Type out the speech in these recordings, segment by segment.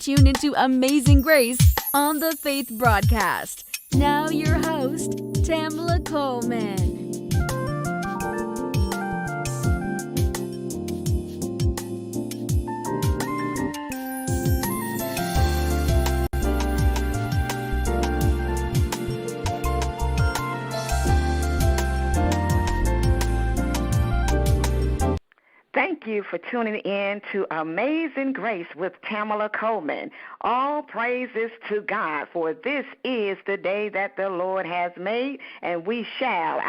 you tune into Amazing Grace on the Faith Broadcast. Now your host, Tamala Coleman. Thank you for tuning in to Amazing Grace with Tamala Coleman. All praises to God, for this is the day that the Lord has made, and we shall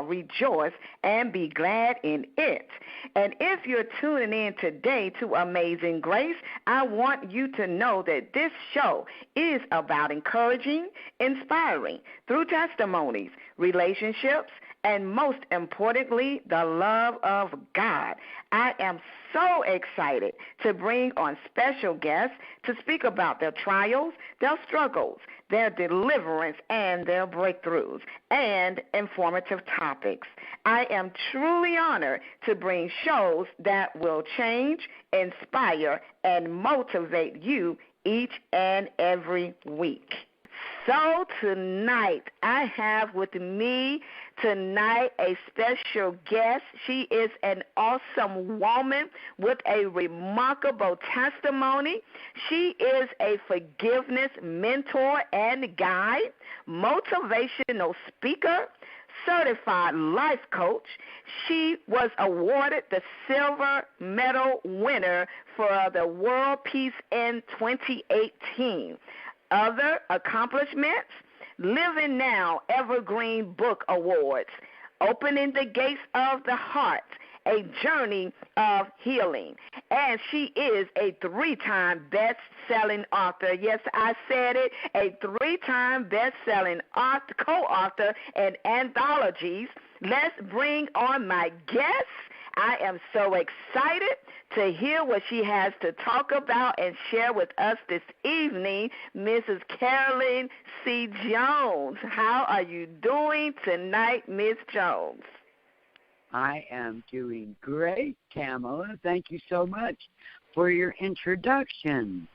rejoice and be glad in it. And if you're tuning in today to Amazing Grace, I want you to know that this show is about encouraging, inspiring through testimonies, relationships, and most importantly, the love of God. I am so excited to bring on special guests to speak about their trials, their struggles, their deliverance, and their breakthroughs, and informative topics. I am truly honored to bring shows that will change, inspire, and motivate you each and every week. So tonight, I have with me a special guest. She is an awesome woman with a remarkable testimony. She is a forgiveness mentor and guide, motivational speaker, certified life coach. She was awarded the silver medal winner for the World Peace in 2018. Other accomplishments: Living Now Evergreen Book Awards, Opening the Gates of the Heart, A Journey of Healing. And she is a 3-time best-selling author. Yes, I said it, a 3-time best-selling co-author in anthologies. Let's bring on my guest. I am so excited to hear what she has to talk about and share with us this evening, Mrs. Carolyn C. Jones. How are you doing tonight, Ms. Jones? I am doing great, Tamala. Thank you so much for your introduction.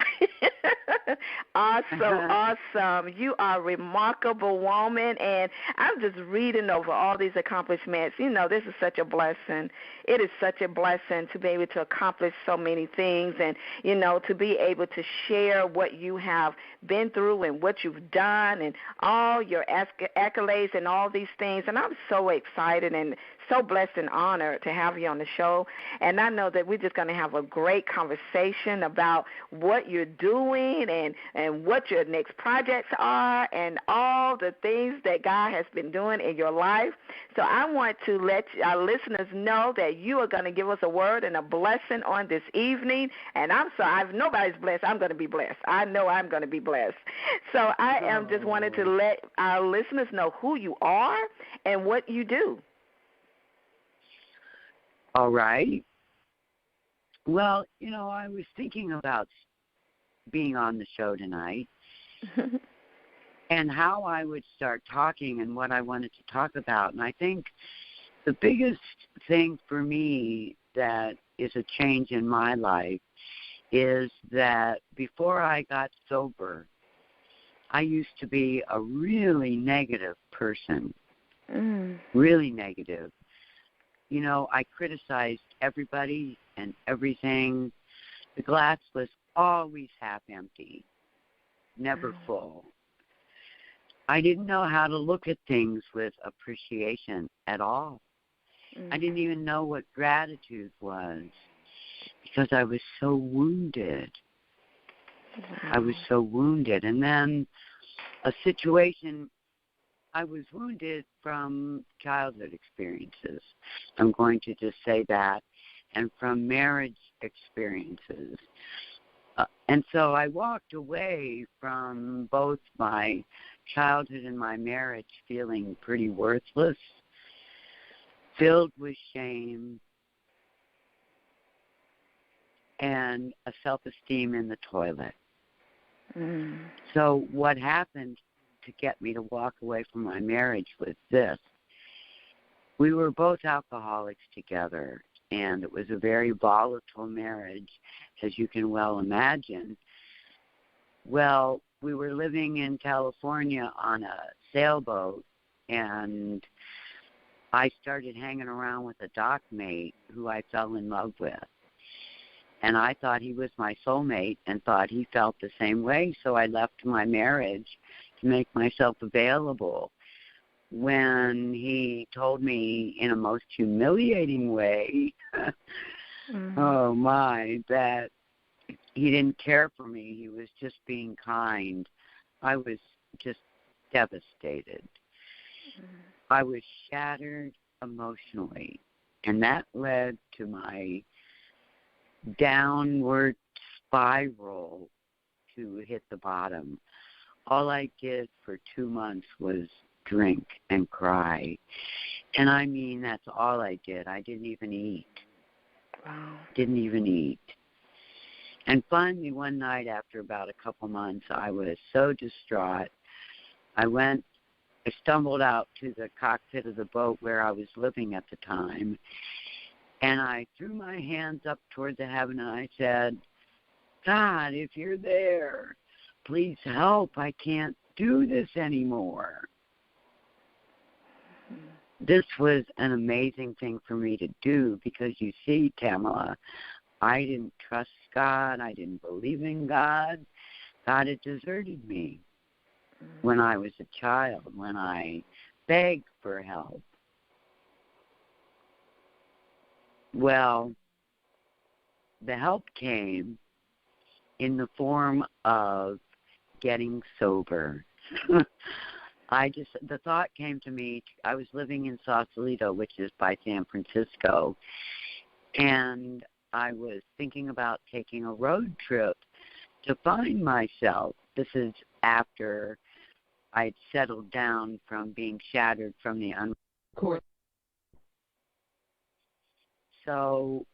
Awesome. You are a remarkable woman, and I'm just reading over all these accomplishments. You know, this is such a blessing. It is such a blessing to be able to accomplish so many things and, you know, to be able to share what you have been through and what you've done and all your accolades and all these things. And I'm so excited and so blessed and honored to have you on the show. And I know that we're just going to have a great conversation about what you're doing and what your next projects are and all the things that God has been doing in your life. So I want to let our listeners know that you are going to give us a word and a blessing on this evening. And I'm sorry, if nobody's blessed, I'm going to be blessed. I know I'm going to be blessed. So I am just wanted to let our listeners know who you are and what you do. All right. Well, you know, I was thinking about being on the show tonight and how I would start talking and what I wanted to talk about. And I think the biggest thing for me that is a change in my life is that before I got sober, I used to be a really negative person, really negative. You know, I criticized everybody and everything. The glass was always half empty, never full. I didn't know how to look at things with appreciation at all. I didn't even know what gratitude was because I was so wounded. I was so wounded. And then a situation, I was wounded from childhood experiences. I'm going to just say that. And from marriage experiences. And so I walked away from both my childhood and my marriage feeling pretty worthless, filled with shame, and a self-esteem in the toilet. So what happened to get me to walk away from my marriage was this. We were both alcoholics together, and it was a very volatile marriage, as you can well imagine. Well, we were living in California on a sailboat, and I started hanging around with a dock mate who I fell in love with. And I thought he was my soulmate and thought he felt the same way, so I left my marriage to make myself available. When he told me in a most humiliating way, oh my, that he didn't care for me, he was just being kind, I was just devastated. I was shattered emotionally, and that led to my downward spiral to hit the bottom. All I did for 2 months was drink and cry. And I mean, that's all I did. I didn't even eat. Wow. Didn't even eat. And finally, one night after about a couple months, I was so distraught. I stumbled out to the cockpit of the boat where I was living at the time, and I threw my hands up toward the heaven, and I said, God, if you're there, please help. I can't do this anymore. This was an amazing thing for me to do because, you see, Tamala, I didn't trust God. I didn't believe in God. God had deserted me when I was a child, when I begged for help. Well, the help came in the form of getting sober. The thought came to me, I was living in Sausalito, which is by San Francisco, and I was thinking about taking a road trip to find myself. This is after I'd settled down from being shattered from the uncourt. So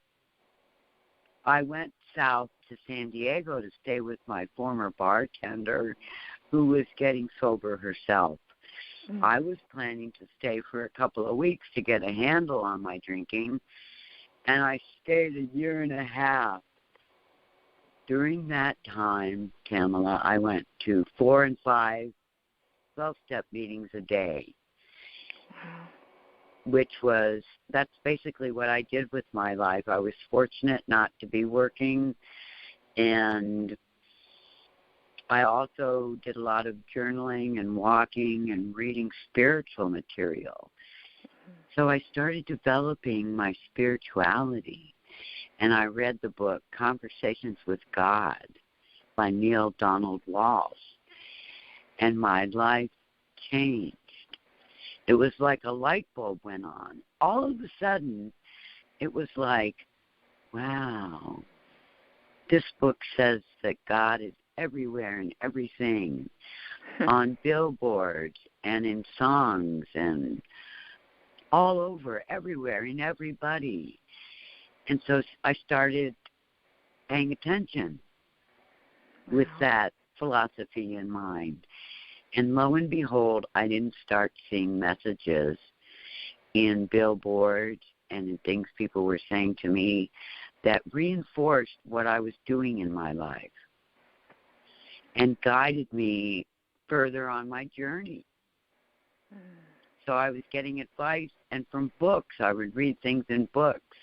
I went south to San Diego to stay with my former bartender who was getting sober herself. I was planning to stay for a couple of weeks to get a handle on my drinking, and I stayed 1.5 years. During that time, Tamala, I went to 4 and 5 12-step meetings a day, that's basically what I did with my life. I was fortunate not to be working, and I also did a lot of journaling and walking and reading spiritual material. So I started developing my spirituality, and I read the book Conversations with God by Neil Donald Walsh, and my life changed. It was like a light bulb went on. All of a sudden, it was like, wow, this book says that God is everywhere and everything, on billboards and in songs and all over, everywhere, in everybody. And so I started paying attention with that philosophy in mind. And lo and behold, I didn't start seeing messages in billboards and in things people were saying to me that reinforced what I was doing in my life and guided me further on my journey. So I was getting advice, and from books, I would read things in books.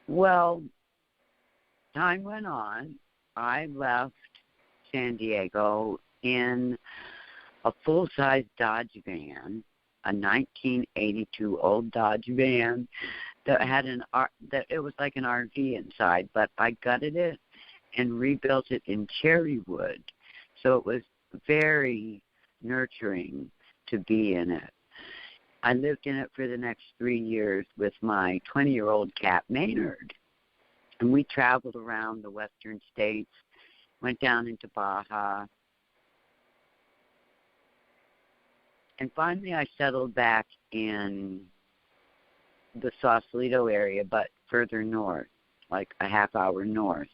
Well, time went on. I left San Diego in a full-size Dodge van, a 1982 old Dodge van that had it was like an RV inside, but I gutted it and rebuilt it in cherry wood. So it was very nurturing to be in it. I lived in it for the next 3 years with my 20-year-old cat, Maynard. And we traveled around the western states, went down into Baja. And finally I settled back in the Sausalito area, but further north, like a half hour north.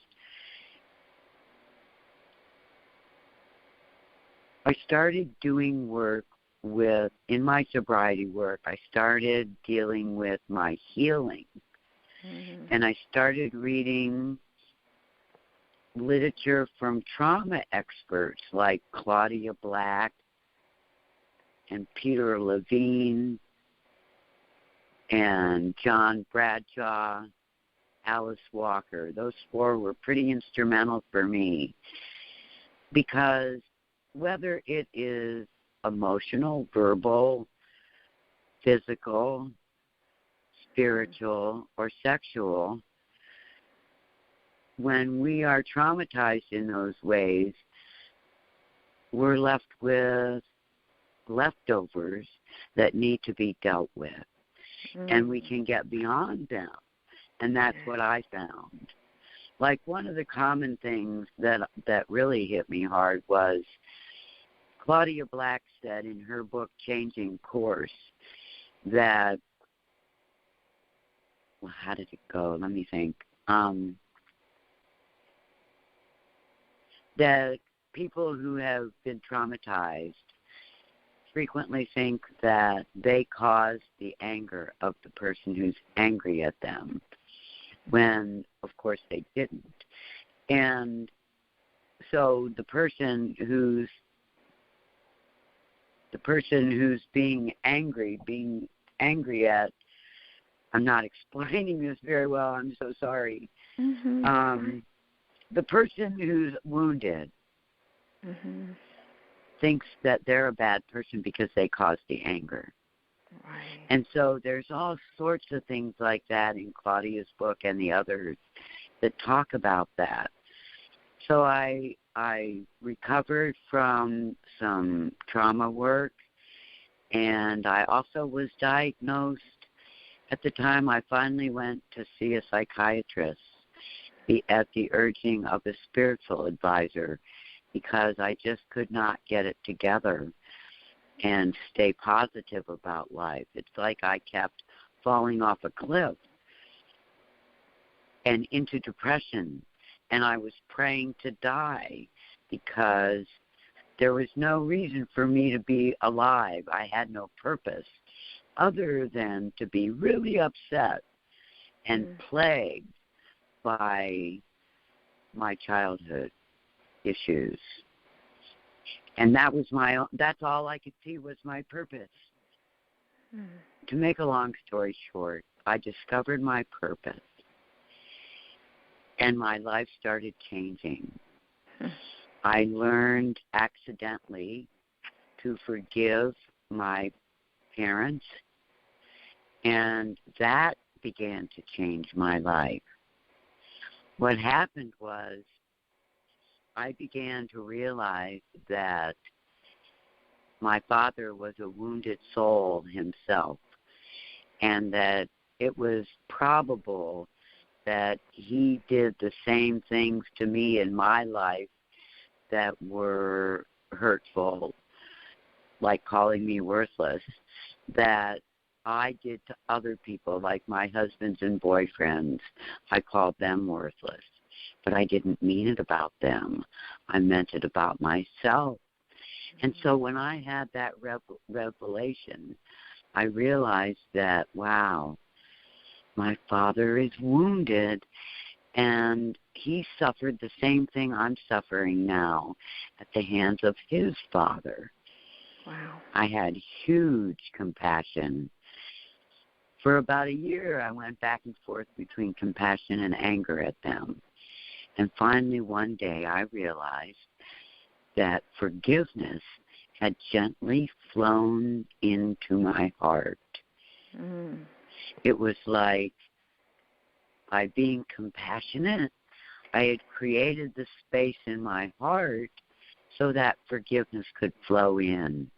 I started doing work in my sobriety work, I started dealing with my healing. And I started reading literature from trauma experts like Claudia Black and Peter Levine and John Bradshaw, Alice Walker. Those four were pretty instrumental for me because whether it is emotional, verbal, physical, spiritual, or sexual, when we are traumatized in those ways, we're left with leftovers that need to be dealt with. And we can get beyond them. And that's what I found. Like one of the common things that really hit me hard was Claudia Black said in her book, Changing Course, that, well, how did it go? Let me think. That people who have been traumatized frequently think that they caused the anger of the person who's angry at them, when, of course, they didn't. And so the person who's being angry at, I'm not explaining this very well, I'm so sorry. The person who's wounded thinks that they're a bad person because they caused the anger. Right. And so there's all sorts of things like that in Claudia's book and the others that talk about that. So I recovered from some trauma work, and I also was diagnosed. At the time, I finally went to see a psychiatrist at the urging of a spiritual advisor, because I just could not get it together and stay positive about life. It's like I kept falling off a cliff and into depression, and I was praying to die because there was no reason for me to be alive. I had no purpose other than to be really upset and plagued by my childhood issues. And that's all I could see was my purpose. To make a long story short, I discovered my purpose, and my life started changing. I learned accidentally to forgive my parents, and that began to change my life. What happened was I began to realize that my father was a wounded soul himself, and that it was probable that he did the same things to me in my life that were hurtful, like calling me worthless, that I did to other people, like my husbands and boyfriends. I called them worthless. But I didn't mean it about them. I meant it about myself. And so when I had that revelation, I realized that, wow, my father is wounded, and he suffered the same thing I'm suffering now at the hands of his father. Wow. I had huge compassion. For about a year, I went back and forth between compassion and anger at them. And finally, one day, I realized that forgiveness had gently flown into my heart. It was like, by being compassionate, I had created the space in my heart so that forgiveness could flow in.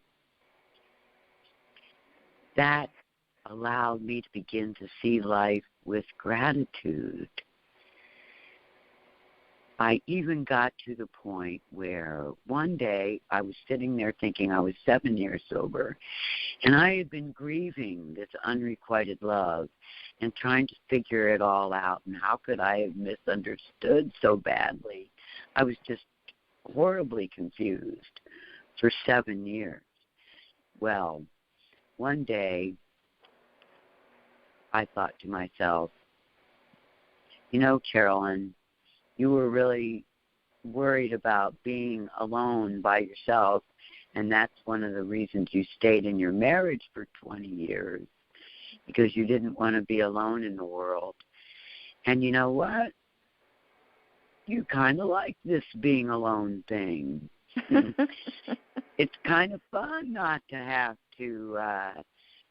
That allowed me to begin to see life with gratitude. I even got to the point where one day I was sitting there thinking I was 7 years sober, and I had been grieving this unrequited love and trying to figure it all out, and how could I have misunderstood so badly? I was just horribly confused for 7 years. Well, one day I thought to myself, You know, Carolyn, you were really worried about being alone by yourself, and that's one of the reasons you stayed in your marriage for 20 years, because you didn't want to be alone in the world. And you know what? You kind of like this being alone thing. It's kind of fun not to have to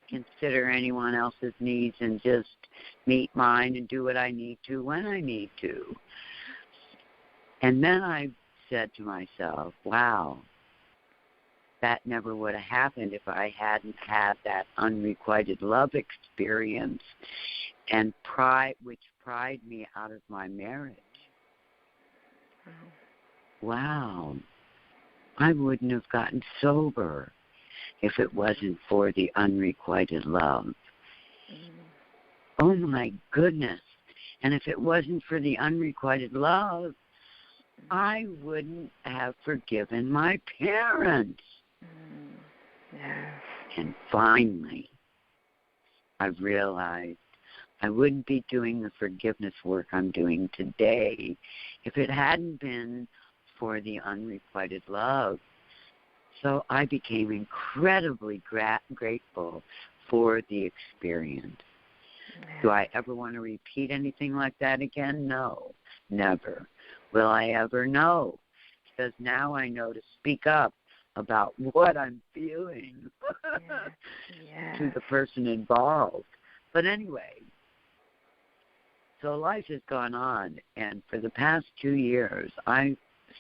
consider anyone else's needs and just meet mine and do what I need to when I need to. And then I said to myself, wow, that never would have happened if I hadn't had that unrequited love experience and which pried me out of my marriage. Wow. I wouldn't have gotten sober if it wasn't for the unrequited love. Oh, my goodness. And if it wasn't for the unrequited love, I wouldn't have forgiven my parents. Yes. And finally, I realized I wouldn't be doing the forgiveness work I'm doing today if it hadn't been for the unrequited love. So I became incredibly grateful for the experience. Do I ever want to repeat anything like that again? No, never. Will I ever? No, because now I know to speak up about what I'm feeling to the person involved. But anyway, so life has gone on, and for the past 2 years, I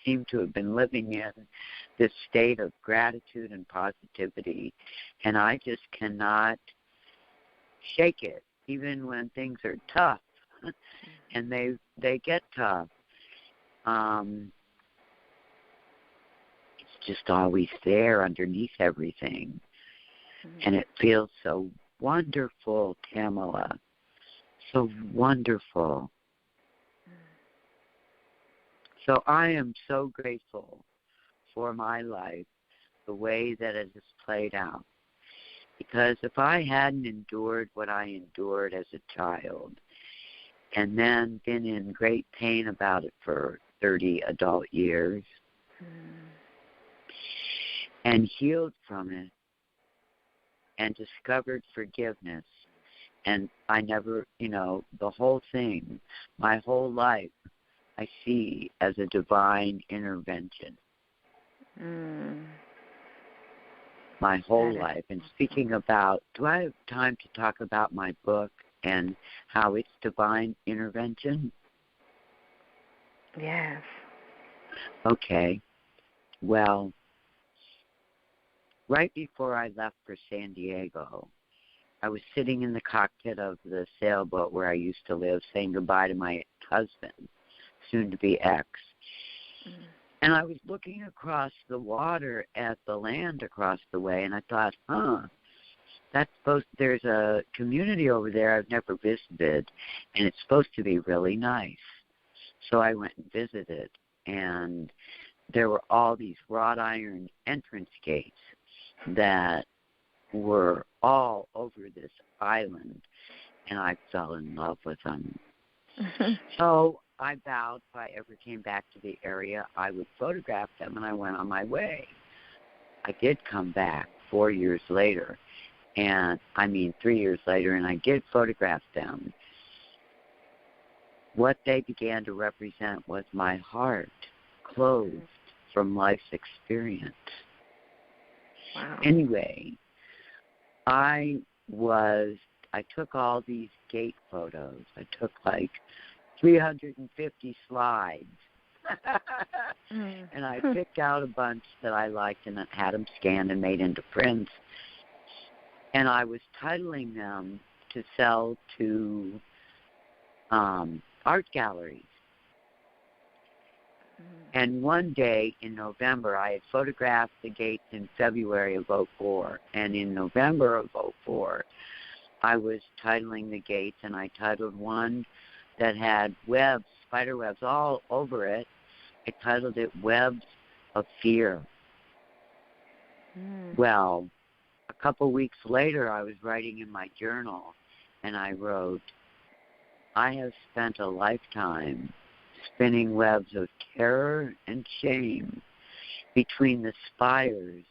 seem to have been living in this state of gratitude and positivity, and I just cannot shake it, even when things are tough, and they get tough. It's just always there underneath everything, and it feels so wonderful, Tamala, so wonderful. So I am so grateful for my life, the way that it has played out. Because if I hadn't endured what I endured as a child, and then been in great pain about it for 30 adult years, and healed from it, and discovered forgiveness, and I never, the whole thing, my whole life, I see as a divine intervention. My whole life. And speaking about, do I have time to talk about my book and how it's divine intervention? Yes. Okay. Well, right before I left for San Diego, I was sitting in the cockpit of the sailboat where I used to live, saying goodbye to my husband, soon-to-be ex. And I was looking across the water at the land across the way, and I thought, there's a community over there I've never visited, and it's supposed to be really nice. So I went and visited, and there were all these wrought iron entrance gates that were all over this island, and I fell in love with them. So I vowed if I ever came back to the area, I would photograph them, and I went on my way. I did come back 4 years later, 3 years later, and I did photograph them. What they began to represent was my heart closed from life's experience. Wow. Anyway, I took all these gate photos. I took like 350 slides. And I picked out a bunch that I liked and had them scanned and made into prints. And I was titling them to sell to art galleries. And one day in November, I had photographed the gates in February of 2004. And in November of 2004, I was titling the gates, and I titled one that had webs, spider webs all over it. I titled it Webs of Fear. Well, a couple weeks later, I was writing in my journal, and I wrote, I have spent a lifetime spinning webs of terror and shame between the spires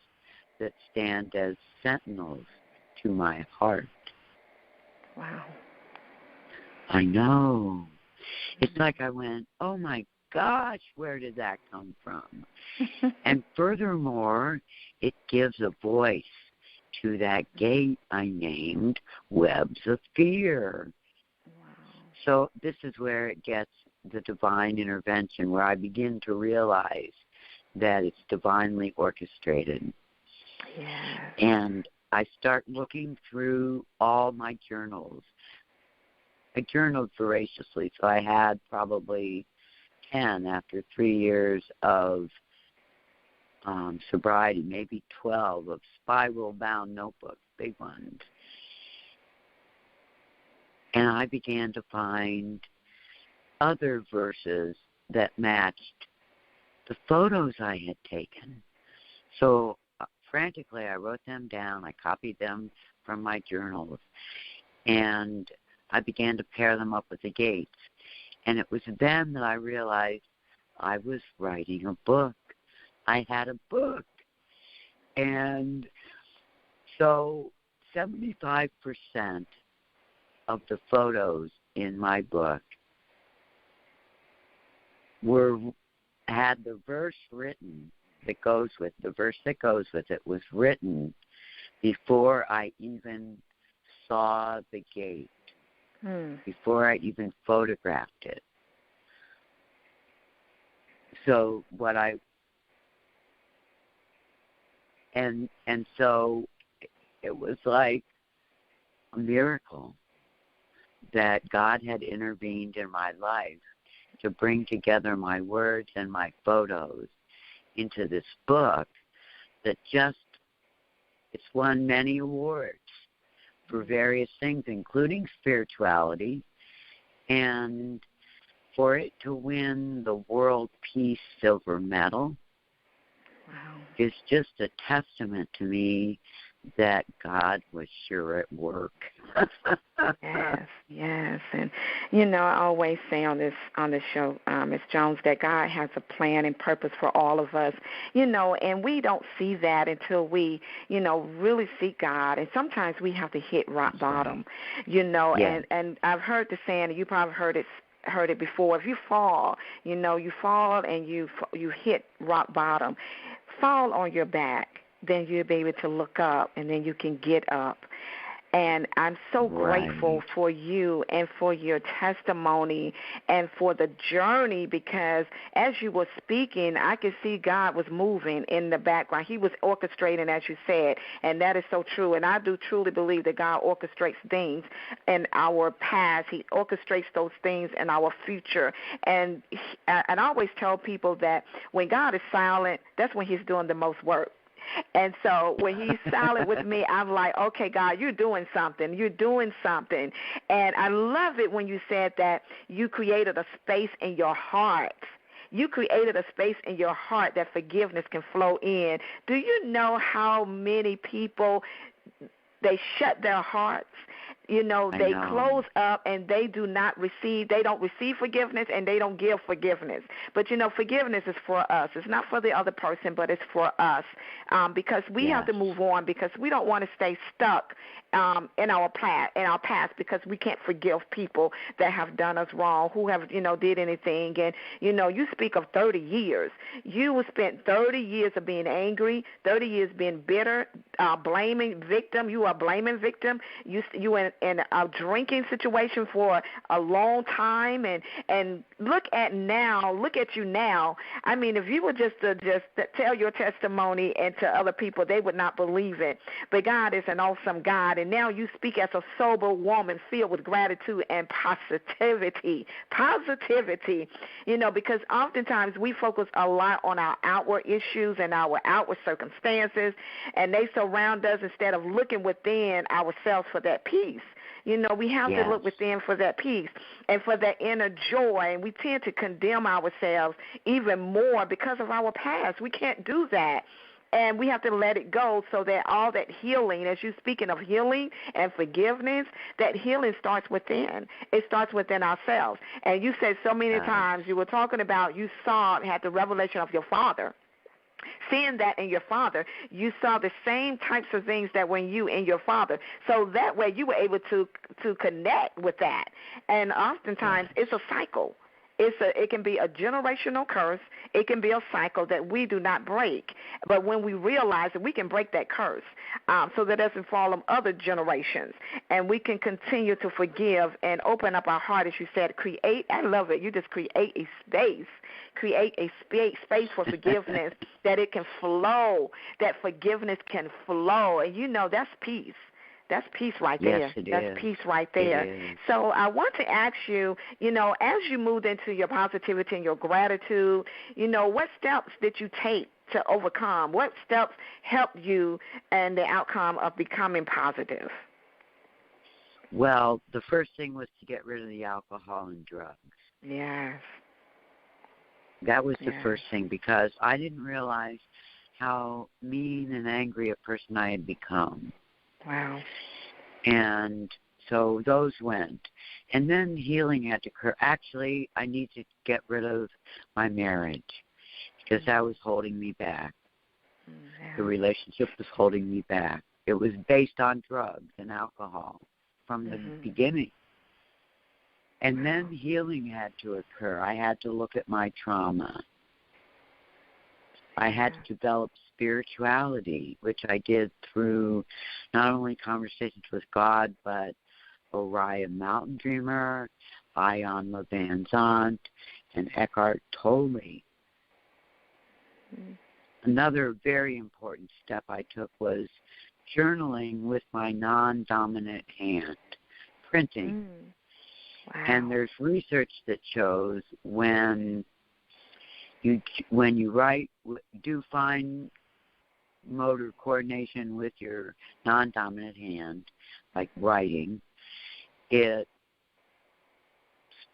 that stand as sentinels to my heart. Wow. I know. It's like I went, oh my gosh, where did that come from? And furthermore, it gives a voice to that gate I named Webs of Fear. Wow. So this is where it gets the divine intervention, where I begin to realize that it's divinely orchestrated. Yes. And I start looking through all my journals. I journaled voraciously, so I had probably 10 after 3 years of sobriety, maybe 12 of spiral-bound notebooks, big ones. And I began to find other verses that matched the photos I had taken. So frantically, I wrote them down. I copied them from my journals. And I began to pair them up with the gates. And it was then that I realized I was writing a book. I had a book. And so 75% of the photos in my book had the verse written that goes with the verse that goes with it was written before I even saw the gate, before I even photographed it. So so it was like a miracle that God had intervened in my life to bring together my words and my photos into this book that it's won many awards for various things, including spirituality, and for it to win the World Peace Silver Medal is just a testament to me that God was sure at work. Yes. And, I always say on this show, Ms. Jones, that God has a plan and purpose for all of us, and we don't see that until we, really seek God. And sometimes we have to hit rock bottom, and I've heard the saying, and you probably heard it before. If you fall, you fall and you hit rock bottom, fall on your back, then you'll be able to look up, and then you can get up. And I'm so grateful for you and for your testimony and for the journey, because as you were speaking, I could see God was moving in the background. He was orchestrating, as you said, and that is so true. And I do truly believe that God orchestrates things in our past. He orchestrates those things in our future. And I always tell people that when God is silent, that's when he's doing the most work. And so when he's silent with me, I'm like, okay, God, you're doing something. You're doing something. And I love it when you said that you created a space in your heart. You created a space in your heart that forgiveness can flow in. Do you know how many people, they shut their hearts? They close up and they don't receive forgiveness, and they don't give forgiveness. But, forgiveness is for us. It's not for the other person, but it's for us, because we have to move on, because we don't want to stay stuck in our past, because we can't forgive people that have done us wrong, who have, did anything. And, you speak of 30 years. You spent 30 years of being angry, 30 years being bitter, blaming victim. You are blaming victim. You in a drinking situation for a long time, and look at you now. I mean, if you were just to tell your testimony and to other people, they would not believe it. But God is an awesome God, and now you speak as a sober woman filled with gratitude and positivity, because oftentimes we focus a lot on our outward issues and our outward circumstances, and they surround us instead of looking within ourselves for that peace. We have to look within for that peace and for that inner joy, and we tend to condemn ourselves even more because of our past. We can't do that. And we have to let it go so that all that healing, as you're speaking of healing and forgiveness, that healing starts within. It starts within ourselves. And you said so many times, you were talking about you had the revelation of your Father. Seeing that in your Father, you saw the same types of things that were in you and your Father. So that way you were able to connect with that. And oftentimes it's a cycle. It can be a generational curse. It can be a cycle that we do not break. But when we realize that we can break that curse, so that it doesn't fall on other generations, and we can continue to forgive and open up our heart, as you said, I love it. You just create a space for forgiveness that it can flow, that forgiveness can flow. And that's peace. That's peace right there. Yes, That's peace right there. So I want to ask you, as you moved into your positivity and your gratitude, what steps did you take to overcome? What steps helped you in the outcome of becoming positive? Well, the first thing was to get rid of the alcohol and drugs. Yes. That was the first thing, because I didn't realize how mean and angry a person I had become. Wow. And so those went. And then healing had to occur. Actually, I need to get rid of my marriage because that was holding me back. Yeah. The relationship was holding me back. It was based on drugs and alcohol from the beginning. And then healing had to occur. I had to look at my trauma. I had to develop spirituality, which I did through not only conversations with God, but Orion Mountain Dreamer, Ion LeVan Zant, and Eckhart Tolle. Another very important step I took was journaling with my non-dominant hand, printing. Wow. And there's research that shows when you write, do fine motor coordination with your non-dominant hand, like writing, it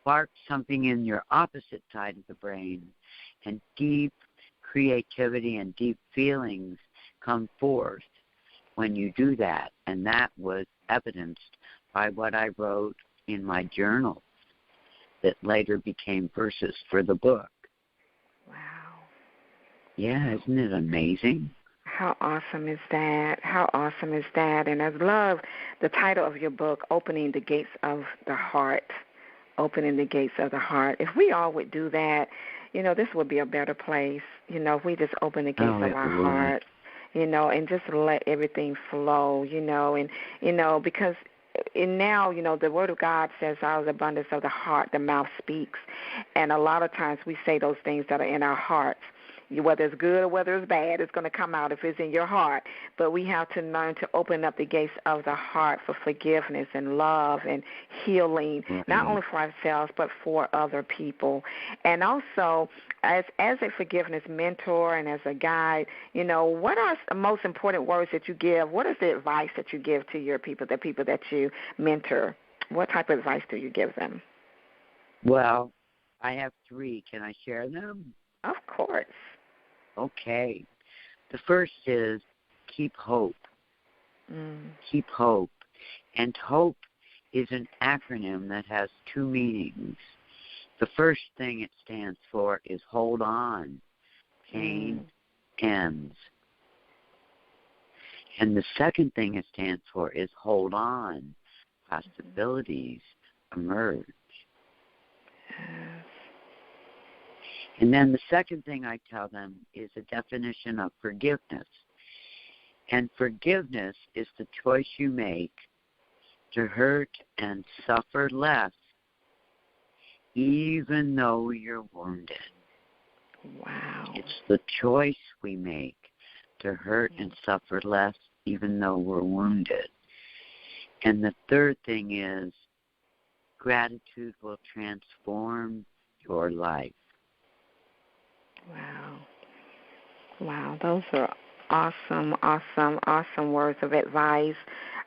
sparks something in your opposite side of the brain, and deep creativity and deep feelings come forth when you do that. And that was evidenced by what I wrote in my journal that later became verses for the book. Wow. Yeah, isn't it amazing? How awesome is that? How awesome is that? And I love the title of your book, Opening the Gates of the Heart. Opening the Gates of the Heart. If we all would do that, this would be a better place. If we just open the gates of our heart, and just let everything flow, because now, the Word of God says out of the abundance of the heart, the mouth speaks. And a lot of times we say those things that are in our hearts. Whether it's good or whether it's bad, it's going to come out if it's in your heart. But we have to learn to open up the gates of the heart for forgiveness and love and healing, not only for ourselves but for other people. And also, as a forgiveness mentor and as a guide, what are the most important words that you give? What is the advice that you give to your people, the people that you mentor? What type of advice do you give them? Well, I have 3. Can I share them? Of course. Okay. The first is keep hope. Keep hope. And hope is an acronym that has 2 meanings. The first thing it stands for is hold on. Pain ends. And the second thing it stands for is hold on. Possibilities emerge. And then the second thing I tell them is a definition of forgiveness. And forgiveness is the choice you make to hurt and suffer less, even though you're wounded. Wow. It's the choice we make to hurt and suffer less, even though we're wounded. And the third thing is gratitude will transform your life. Wow, those are awesome words of advice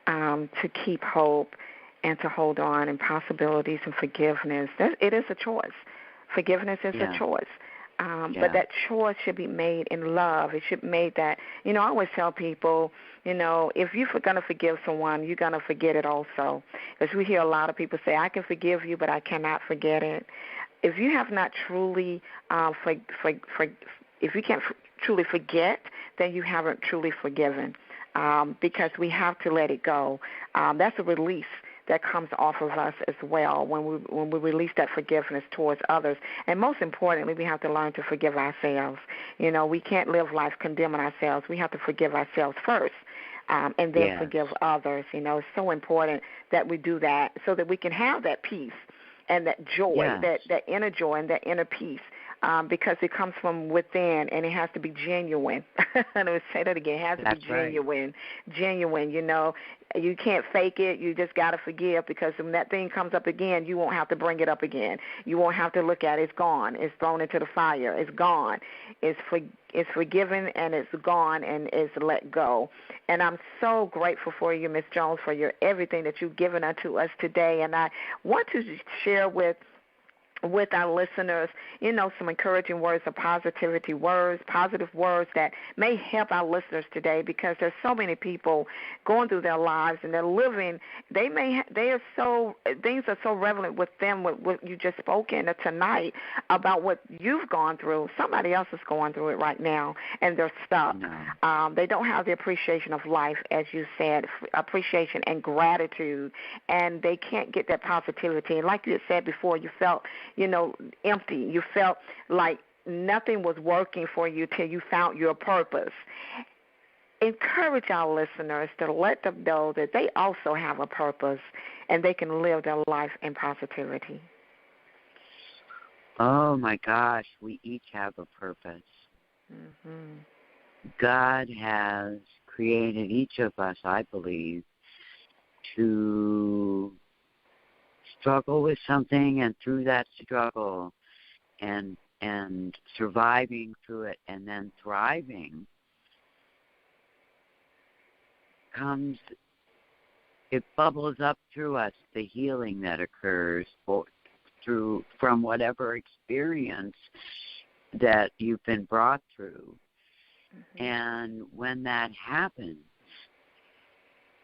to keep hope and to hold on, and possibilities and forgiveness. It is a choice. Forgiveness is a choice. But that choice should be made in love. It should be made that, I always tell people, if you're going to forgive someone, you're going to forget it also. Because we hear a lot of people say, I can forgive you, but I cannot forget it. If you have not truly, if you can't truly forget, then you haven't truly forgiven, because we have to let it go. That's a release that comes off of us as well when we release that forgiveness towards others. And most importantly, we have to learn to forgive ourselves. We can't live life condemning ourselves. We have to forgive ourselves first, and then forgive others. It's so important that we do that so that we can have that peace and that joy, that inner joy and that inner peace. Because it comes from within, and it has to be genuine. I'm going to say that again. It has to be genuine. Right. Genuine, You can't fake it. You just got to forgive, because when that thing comes up again, you won't have to bring it up again. You won't have to look at it. It's gone. It's thrown into the fire. It's gone. It's forgiven, and it's gone, and it's let go. And I'm so grateful for you, Ms. Jones, for everything that you've given unto us today. And I want to share with our listeners, some encouraging words of positive words that may help our listeners today, because there's so many people going through their lives and they're living. Things are so relevant with them, what you just spoken tonight about what you've gone through. Somebody else is going through it right now, and they're stuck. No. They don't have the appreciation of life, as you said, appreciation and gratitude, and they can't get that positivity. And like you had said before, you felt empty. You felt like nothing was working for you till you found your purpose. Encourage our listeners to let them know that they also have a purpose, and they can live their life in positivity. Oh, my gosh, we each have a purpose. Mm-hmm. God has created each of us, I believe, to struggle with something, and through that struggle and surviving through it and then thriving it bubbles up through us, the healing that occurs from whatever experience that you've been brought through. Mm-hmm. And when that happens,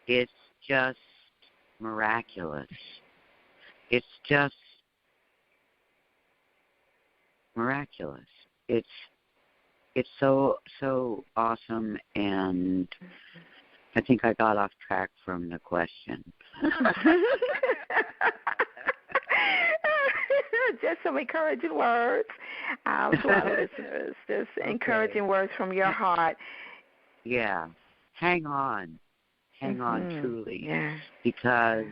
it's just miraculous. It's just miraculous. It's so awesome, and I think I got off track from the question. Just some encouraging words to our listeners. Just encouraging words from your heart. Yeah. Hang on. Hang on, truly. Yeah. Because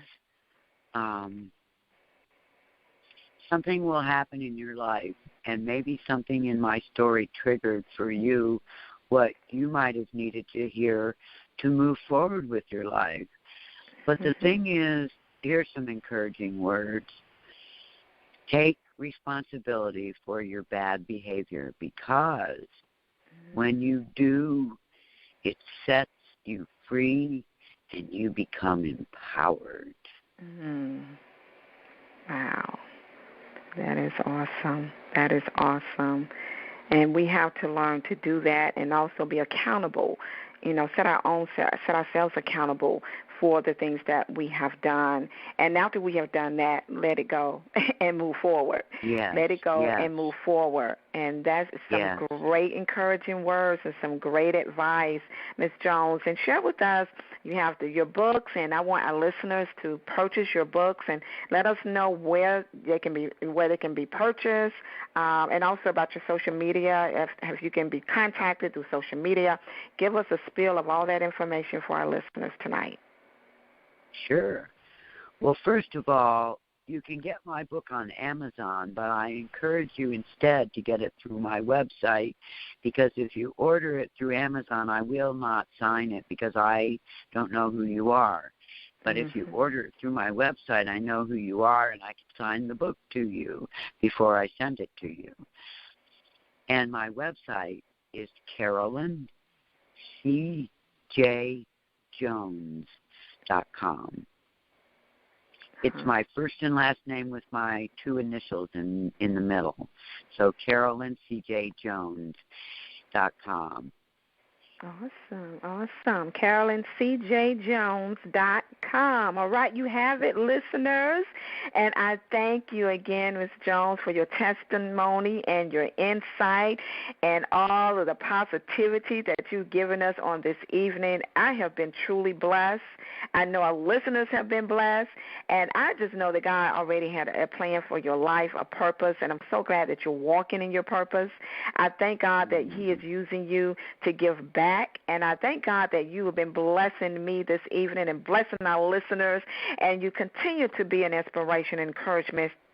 something will happen in your life, and maybe something in my story triggered for you what you might have needed to hear to move forward with your life. But the thing is, here's some encouraging words. Take responsibility for your bad behavior, because when you do, it sets you free and you become empowered. Wow. That is awesome. That is awesome. And we have to learn to do that and also be accountable. Set ourselves accountable for the things that we have done. And after we have done that, let it go and move forward. Yes. Let it go and move forward. And that's some great encouraging words and some great advice, Ms. Jones. And share with us, you have your books, and I want our listeners to purchase your books and let us know where they can be purchased, and also about your social media, if you can be contacted through social media. Give us a spiel of all that information for our listeners tonight. Sure. Well, first of all, you can get my book on Amazon, but I encourage you instead to get it through my website, because if you order it through Amazon, I will not sign it because I don't know who you are. But if you order it through my website, I know who you are, and I can sign the book to you before I send it to you. And my website is Carolyn, CJ Jones.com. It's my first and last name with my two initials in the middle. So CarolynCJJones.com. Awesome. CarolynCJJones.com. All right, you have it, listeners. And I thank you again, Ms. Jones, for your testimony and your insight and all of the positivity that you've given us on this evening. I have been truly blessed. I know our listeners have been blessed. And I just know that God already had a plan for your life, a purpose, and I'm so glad that you're walking in your purpose. I thank God that He is using you to give back. And I thank God that you have been blessing me this evening and blessing our listeners, and you continue to be an inspiration and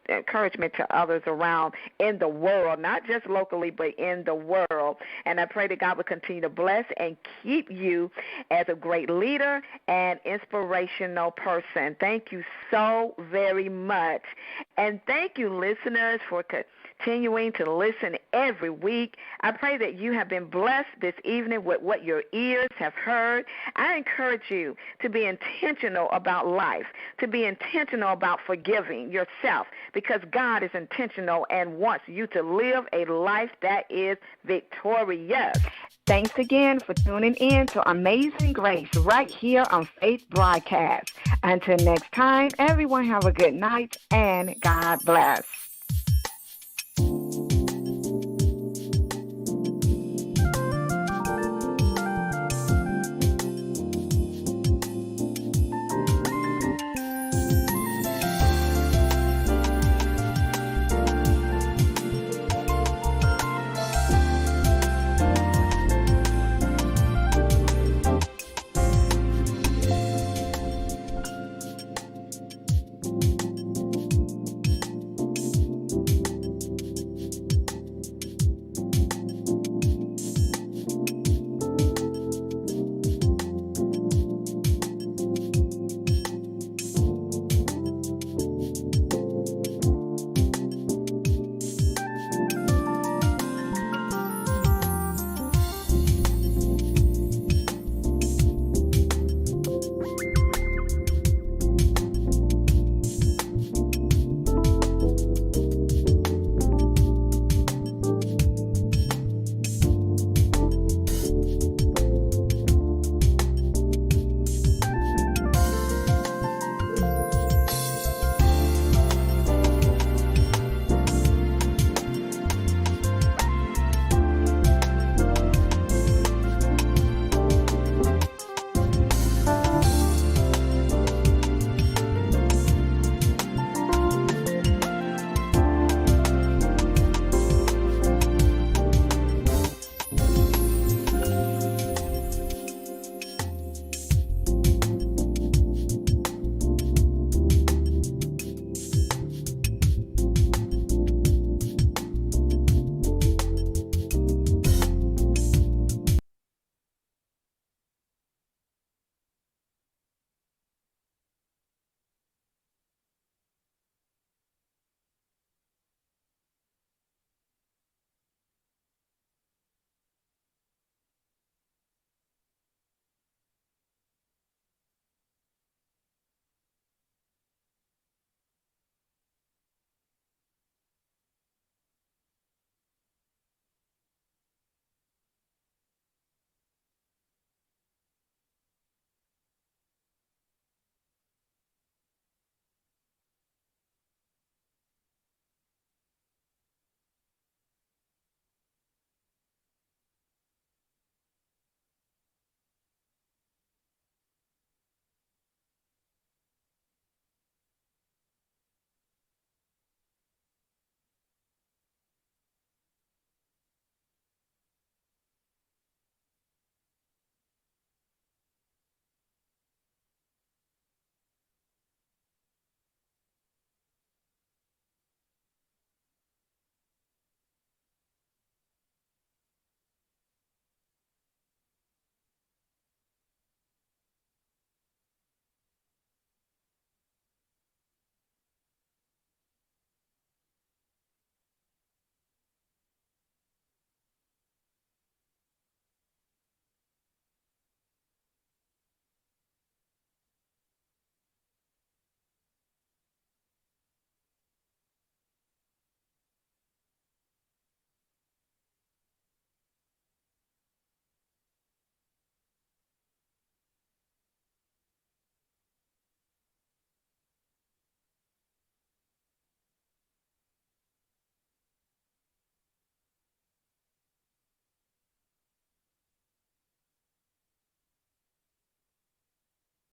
encouragement to others around in the world, not just locally, but in the world. And I pray that God will continue to bless and keep you as a great leader and inspirational person. Thank you so very much. And thank you, listeners, for continuing to listen every week. I pray that you have been blessed this evening with what your ears have heard. I encourage you to be intentional about life, to be intentional about forgiving yourself, because God is intentional and wants you to live a life that is victorious. Thanks again for tuning in to Amazing Grace right here on Faith Broadcast. Until next time, everyone have a good night and God bless.